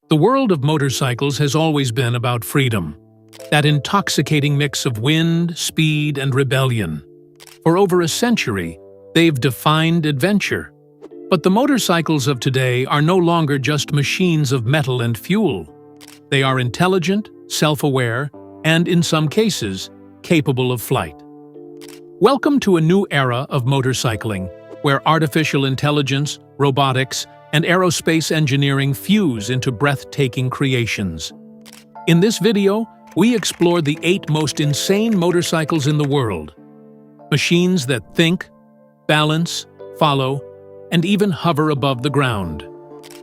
The world of motorcycles has always been about freedom, that intoxicating mix of wind, speed, and rebellion. For over a century, they've defined adventure. But the motorcycles of today are no longer just machines of metal and fuel. They are intelligent, self-aware, and in some cases, capable of flight. Welcome to a new era of motorcycling, where artificial intelligence, robotics, and aerospace engineering fuse into breathtaking creations. In this video, we explore the 8 most insane motorcycles in the world. Machines that think, balance, follow, and even hover above the ground.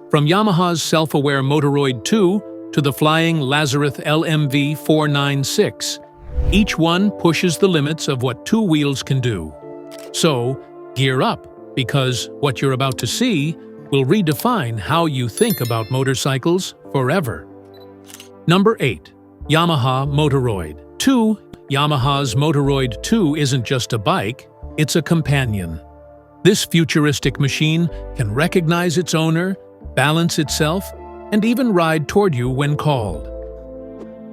From Yamaha's self-aware Motoroid 2 to the flying Lazareth LMV 496, each one pushes the limits of what 2 wheels can do. So, gear up, because what you're about to see will redefine how you think about motorcycles forever. Number 8. Yamaha Motoroid 2. Yamaha's Motoroid 2 isn't just a bike, it's a companion. This futuristic machine can recognize its owner, balance itself, and even ride toward you when called.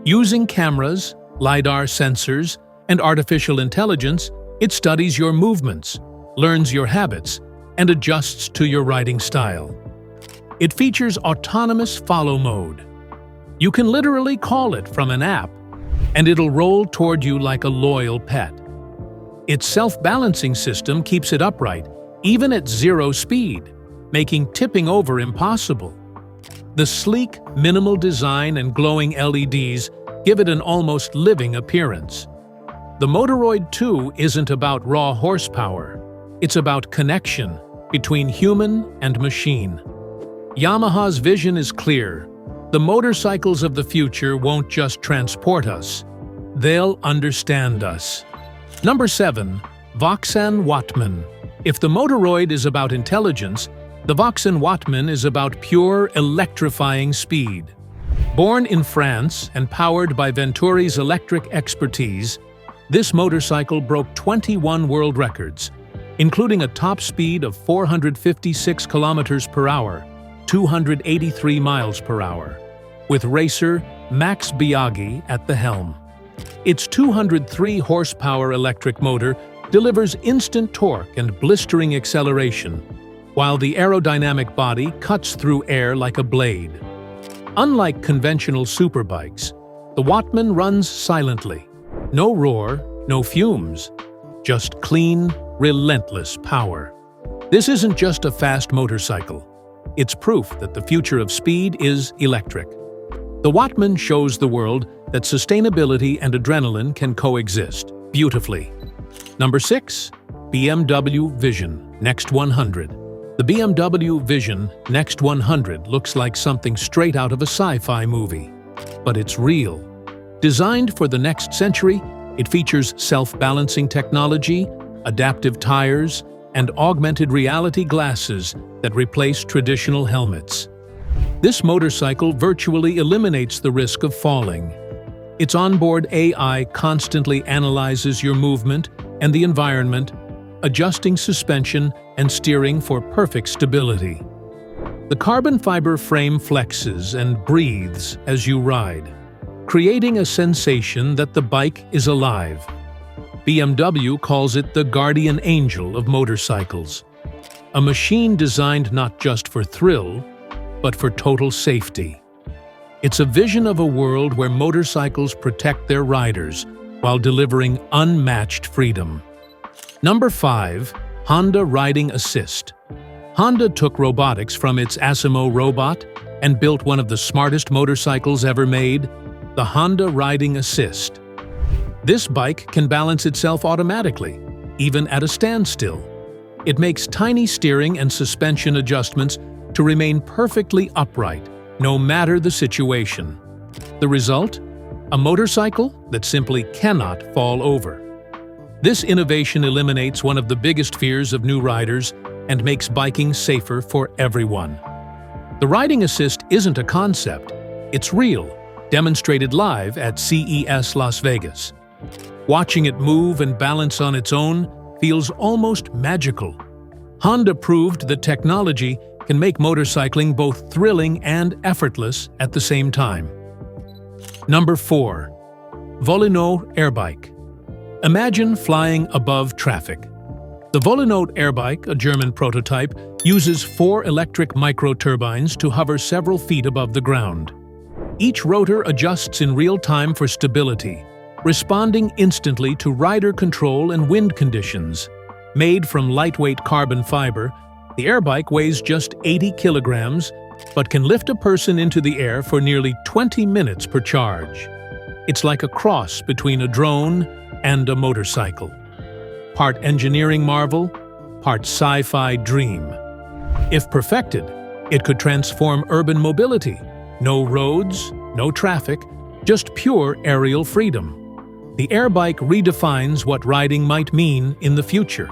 Using cameras, LiDAR sensors, and artificial intelligence, it studies your movements, learns your habits, and adjusts to your riding style. It features autonomous follow mode. You can literally call it from an app, and it'll roll toward you like a loyal pet. Its self-balancing system keeps it upright, even at 0 speed, making tipping over impossible. The sleek, minimal design and glowing LEDs give it an almost living appearance. The Motoroid 2 isn't about raw horsepower. It's about connection between human and machine. Yamaha's vision is clear. The motorcycles of the future won't just transport us. They'll understand us. Number 7. Voxan Wattman. If the Motoroid is about intelligence, the Voxan Wattman is about pure, electrifying speed. Born in France and powered by Venturi's electric expertise, this motorcycle broke 21 world records, including a top speed of 456 kilometers per hour, 283 miles per hour, with racer Max Biaggi at the helm. Its 203 horsepower electric motor delivers instant torque and blistering acceleration, while the aerodynamic body cuts through air like a blade. Unlike conventional superbikes, the Wattman runs silently. No roar, no fumes, just clean, relentless power. This isn't just a fast motorcycle. It's proof that the future of speed is electric. The Wattman shows the world that sustainability and adrenaline can coexist beautifully. Number 6. BMW Vision Next 100. The BMW Vision Next 100 looks like something straight out of a sci-fi movie. But it's real. Designed for the next century, it features self-balancing technology, adaptive tires, and augmented reality glasses that replace traditional helmets. This motorcycle virtually eliminates the risk of falling. Its onboard AI constantly analyzes your movement and the environment, adjusting suspension and steering for perfect stability. The carbon fiber frame flexes and breathes as you ride, creating a sensation that the bike is alive. BMW calls it the guardian angel of motorcycles, a machine designed not just for thrill, but for total safety. It's a vision of a world where motorcycles protect their riders while delivering unmatched freedom. Number 5. Honda Riding Assist. Honda took robotics from its Asimo robot and built one of the smartest motorcycles ever made, the Honda Riding Assist. This bike can balance itself automatically, even at a standstill. It makes tiny steering and suspension adjustments to remain perfectly upright, no matter the situation. The result? A motorcycle that simply cannot fall over. This innovation eliminates one of the biggest fears of new riders and makes biking safer for everyone. The Riding Assist isn't a concept, it's real, demonstrated live at CES Las Vegas. Watching it move and balance on its own feels almost magical. Honda proved that technology can make motorcycling both thrilling and effortless at the same time. Number 4. Volinault Airbike. Imagine flying above traffic. The Volinault Airbike, a German prototype, uses 4 electric microturbines to hover several feet above the ground. Each rotor adjusts in real time for stability, responding instantly to rider control and wind conditions. Made from lightweight carbon fiber, the airbike weighs just 80 kilograms, but can lift a person into the air for nearly 20 minutes per charge. It's like a cross between a drone and a motorcycle. Part engineering marvel, part sci-fi dream. If perfected, it could transform urban mobility. No roads, no traffic, just pure aerial freedom. The airbike redefines what riding might mean in the future.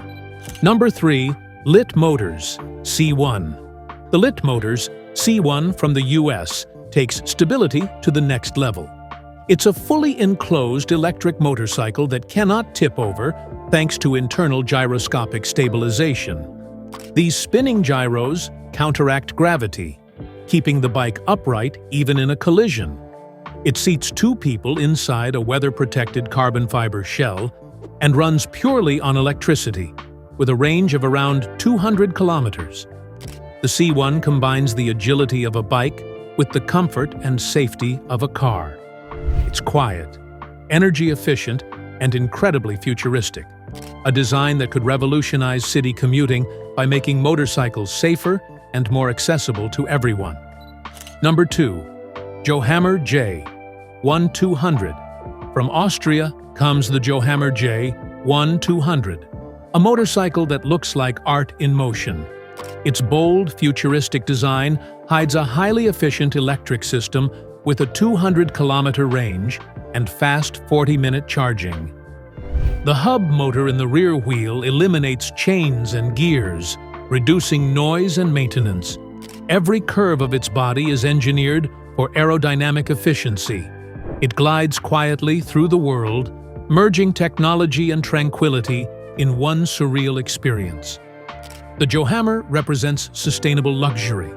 Number 3. Lit Motors C1. The Lit Motors C1 from the US takes stability to the next level. It's a fully enclosed electric motorcycle that cannot tip over thanks to internal gyroscopic stabilization. These spinning gyros counteract gravity, keeping the bike upright even in a collision. It seats 2 people inside a weather-protected carbon fiber shell and runs purely on electricity, with a range of around 200 kilometers. The C1 combines the agility of a bike with the comfort and safety of a car. It's quiet, energy efficient, and incredibly futuristic. A design that could revolutionize city commuting by making motorcycles safer and more accessible to everyone. Number 2. Johammer J 1200. From Austria comes the Johammer J 1200, a motorcycle that looks like art in motion. Its bold, futuristic design hides a highly efficient electric system with a 200-kilometer range and fast 40-minute charging. The hub motor in the rear wheel eliminates chains and gears, reducing noise and maintenance. Every curve of its body is engineered for aerodynamic efficiency. It glides quietly through the world, merging technology and tranquility in one surreal experience. The Johammer represents sustainable luxury,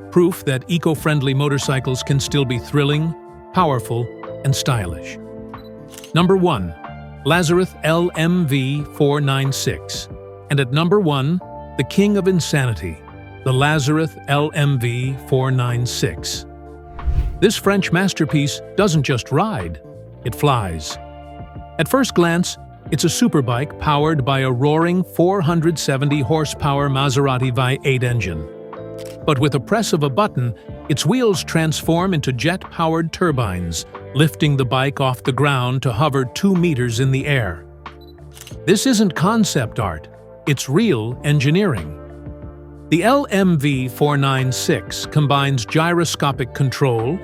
proof that eco-friendly motorcycles can still be thrilling, powerful, and stylish. Number 1. Lazareth LMV 496. And at number 1, the king of insanity, the Lazareth LMV 496. This French masterpiece doesn't just ride, it flies. At first glance, it's a superbike powered by a roaring 470-horsepower Maserati V8 engine. But with a press of a button, its wheels transform into jet-powered turbines, lifting the bike off the ground to hover 2 meters in the air. This isn't concept art, it's real engineering. The LMV 496 combines gyroscopic control,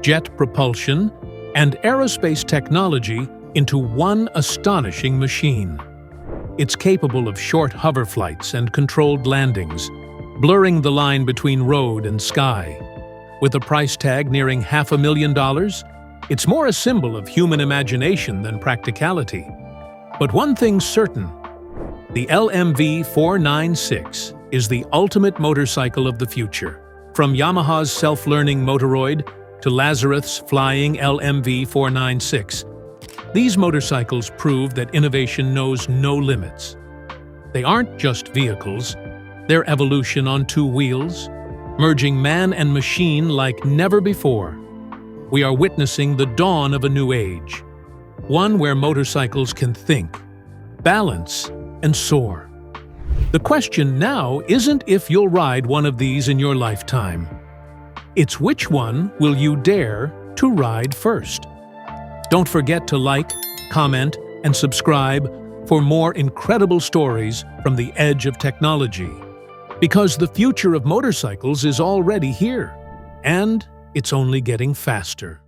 jet propulsion, and aerospace technology into one astonishing machine. It's capable of short hover flights and controlled landings, blurring the line between road and sky. With a price tag nearing $500,000, it's more a symbol of human imagination than practicality. But one thing's certain, the LMV 496 is the ultimate motorcycle of the future. From Yamaha's self-learning Motoroid to Lazareth's flying LMV 496, these motorcycles prove that innovation knows no limits. They aren't just vehicles, they're evolution on 2 wheels, merging man and machine like never before. We are witnessing the dawn of a new age, one where motorcycles can think, balance, and soar. The question now isn't if you'll ride one of these in your lifetime. It's which one will you dare to ride first? Don't forget to like, comment, and subscribe for more incredible stories from the edge of technology. Because the future of motorcycles is already here, and it's only getting faster.